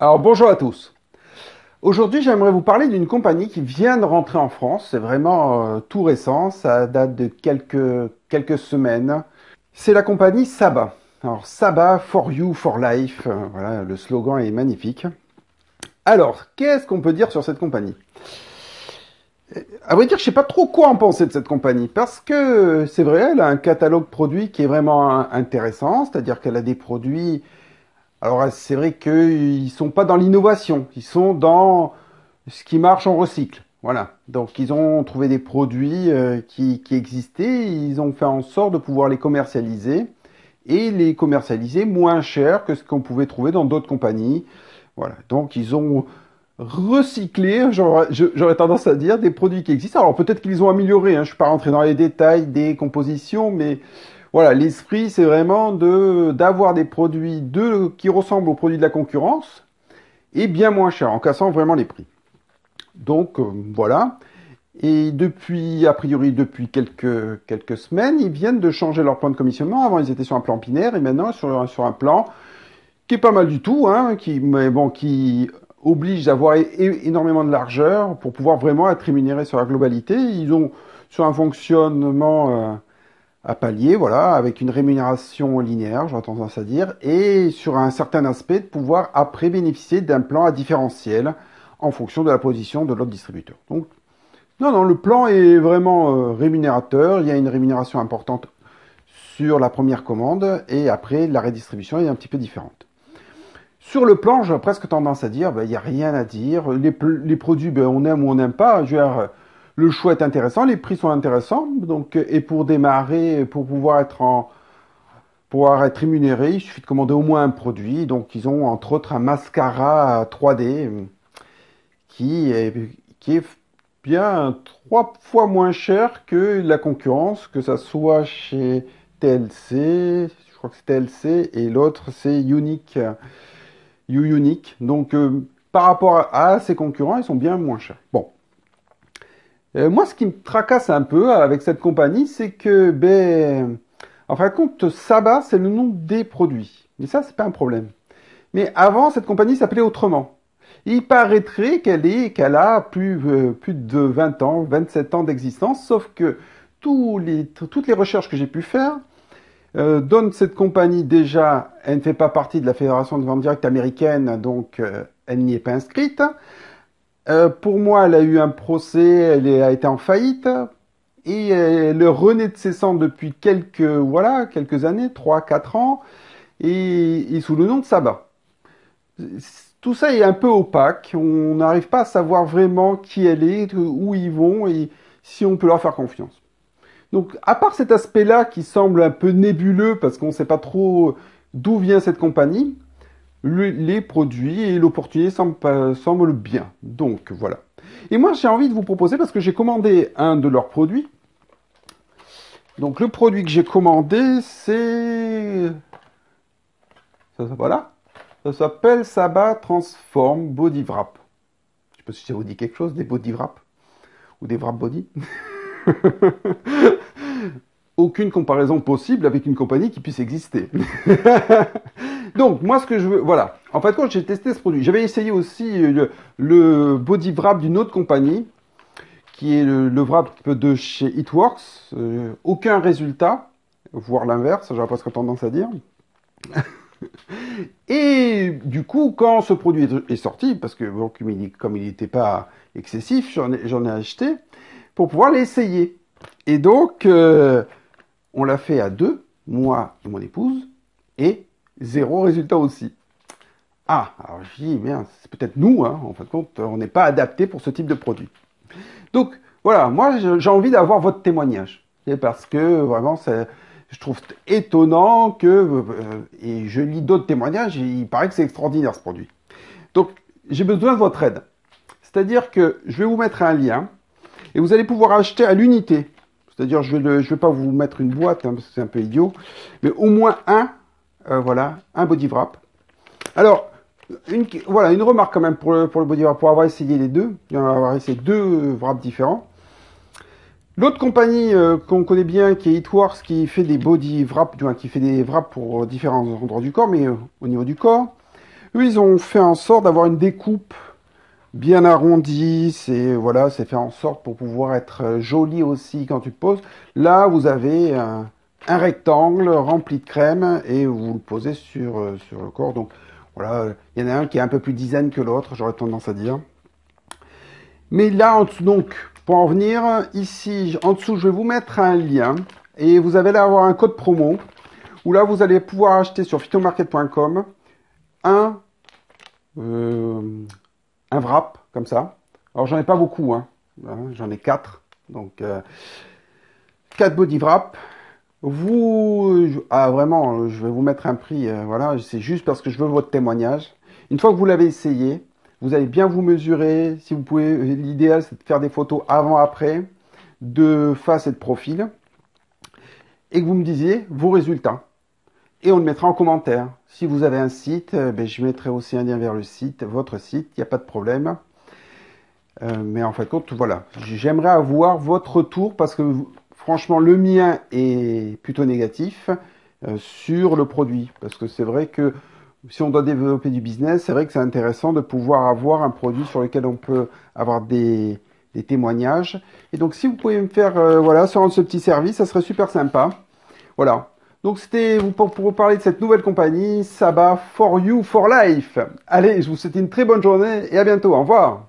Alors bonjour à tous. Aujourd'hui j'aimerais vous parler d'une compagnie qui vient de rentrer en France. C'est vraiment tout récent, ça date de quelques semaines. C'est la compagnie Saba. Alors Saba, for you, for life. Voilà, le slogan est magnifique. Alors, qu'est-ce qu'on peut dire sur cette compagnie? À vrai dire, je sais pas trop quoi en penser de cette compagnie, parce que c'est vrai, elle a un catalogue produit qui est vraiment intéressant, c'est-à-dire qu'elle a des produits. Alors c'est vrai qu'ils sont pas dans l'innovation, ils sont dans ce qui marche en recycle. Voilà. Donc ils ont trouvé des produits qui existaient, ils ont fait en sorte de pouvoir les commercialiser et les commercialiser moins cher que ce qu'on pouvait trouver dans d'autres compagnies. Voilà. Donc ils ont recyclé, j'aurais tendance à dire, des produits qui existent. Alors peut-être qu'ils les ont améliorés, hein. Je ne suis pas rentré dans les détails des compositions, mais voilà, l'esprit c'est vraiment d'avoir des produits qui ressemblent aux produits de la concurrence et bien moins chers, en cassant vraiment les prix. Donc voilà. Et depuis, a priori, depuis quelques semaines, ils viennent de changer leur plan de commissionnement. Avant, ils étaient sur un plan binaire et maintenant sur un plan qui est pas mal du tout, hein, mais bon, qui oblige d'avoir énormément de largeur pour pouvoir vraiment être rémunéré sur la globalité. Ils ont sur un fonctionnement à palier, voilà, avec une rémunération linéaire, j'aurais tendance à dire, et sur un certain aspect de pouvoir après bénéficier d'un plan à différentiel en fonction de la position de l'autre distributeur. Donc, non, le plan est vraiment rémunérateur. Il y a une rémunération importante sur la première commande et après la redistribution est un petit peu différente. Sur le plan, j'ai presque tendance à dire, il n'y a rien à dire. Les produits, on aime ou on n'aime pas. Je veux dire, le choix est intéressant, les prix sont intéressants. Donc, et pour démarrer, pour pouvoir être rémunéré, il suffit de commander au moins un produit. Donc, ils ont entre autres un mascara 3D qui est bien 3 fois moins cher que la concurrence, que ça soit chez TLC, je crois que c'est TLC, et l'autre c'est Unique. Donc par rapport à ses concurrents, ils sont bien moins chers. Bon. Moi, ce qui me tracasse un peu avec cette compagnie, c'est que, en fin de compte, Saba, c'est le nom des produits. Mais ça, c'est pas un problème. Mais avant, cette compagnie s'appelait autrement. Il paraîtrait qu'elle a plus de 20 ans, 27 ans d'existence, sauf que toutes les recherches que j'ai pu faire donnent cette compagnie déjà, elle ne fait pas partie de la Fédération de vente directe américaine, donc elle n'y est pas inscrite. Pour moi, elle a eu un procès, a été en faillite, et elle renaît de ses cendres depuis quelques années, 3, 4 ans, et sous le nom de Saba. Tout ça est un peu opaque, on n'arrive pas à savoir vraiment qui elle est, où ils vont et si on peut leur faire confiance. Donc, à part cet aspect-là qui semble un peu nébuleux parce qu'on ne sait pas trop d'où vient cette compagnie, les produits et l'opportunité semblent bien. Donc, voilà. Et moi, j'ai envie de vous proposer, parce que j'ai commandé un de leurs produits. Donc, le produit que j'ai commandé, c'est... Voilà. Ça s'appelle Saba Transform Body Wrap. Je sais pas si ça vous dit quelque chose, des body wrap ou des wrap body. Aucune comparaison possible avec une compagnie qui puisse exister. Donc, moi, ce que je veux... Voilà. En fait, quand j'ai testé ce produit, j'avais essayé aussi le body wrap d'une autre compagnie, qui est le wrap de chez It Works. Aucun résultat, voire l'inverse, j'aurais presque tendance à dire. Et du coup, quand ce produit est sorti, parce que bon, comme il n'était pas excessif, j'en ai acheté pour pouvoir l'essayer. Et donc, on l'a fait à deux, moi et mon épouse, et 0 résultat aussi. Ah, alors je dis, merde, c'est peut-être nous, hein, en fin de compte, on n'est pas adapté pour ce type de produit. Donc, voilà, moi j'ai envie d'avoir votre témoignage. Parce que vraiment, je trouve étonnant que, et je lis d'autres témoignages, et il paraît que c'est extraordinaire ce produit. Donc, j'ai besoin de votre aide. C'est-à-dire que je vais vous mettre un lien, et vous allez pouvoir acheter à l'unité. C'est-à-dire, je vais pas vous mettre une boîte, hein, parce que c'est un peu idiot, mais au moins voilà, un body wrap. Alors, une remarque quand même pour le body wrap, pour avoir essayé les deux, avoir essayé 2 wraps différents. L'autre compagnie qu'on connaît bien, qui est It Works, qui fait des body wraps, qui fait des wraps pour différents endroits du corps, mais au niveau du corps, Eux, ils ont fait en sorte d'avoir une découpe bien arrondie. C'est voilà, c'est fait en sorte pour pouvoir être joli aussi quand tu te poses. Là, vous avez un rectangle rempli de crème et vous le posez sur le corps. Donc voilà, il y en a un qui est un peu plus design que l'autre, j'aurais tendance à dire. Mais là, en dessous, donc, pour en venir, ici, en dessous, je vais vous mettre un lien. Et vous allez là avoir un code promo. Où là, vous allez pouvoir acheter sur phytomarket.com un, euh, un wrap, comme ça. Alors, j'en ai pas beaucoup, hein. J'en ai 4. Donc, 4 body wrap. Vraiment, je vais vous mettre un prix, voilà. C'est juste parce que je veux votre témoignage. Une fois que vous l'avez essayé, vous allez bien vous mesurer. Si vous pouvez, l'idéal, c'est de faire des photos avant-après, de face et de profil. Et que vous me disiez vos résultats. Et on le mettra en commentaire. Si vous avez un site, je mettrai aussi un lien vers le site, votre site, il n'y a pas de problème. Mais en fait, compte, voilà, j'aimerais avoir votre retour parce que franchement, le mien est plutôt négatif sur le produit. Parce que c'est vrai que si on doit développer du business, c'est vrai que c'est intéressant de pouvoir avoir un produit sur lequel on peut avoir des témoignages. Et donc, si vous pouvez me faire voilà, ce petit service, ça serait super sympa. Voilà. Donc c'était pour vous parler de cette nouvelle compagnie, Saba for You for Life. Allez, je vous souhaite une très bonne journée et à bientôt. Au revoir.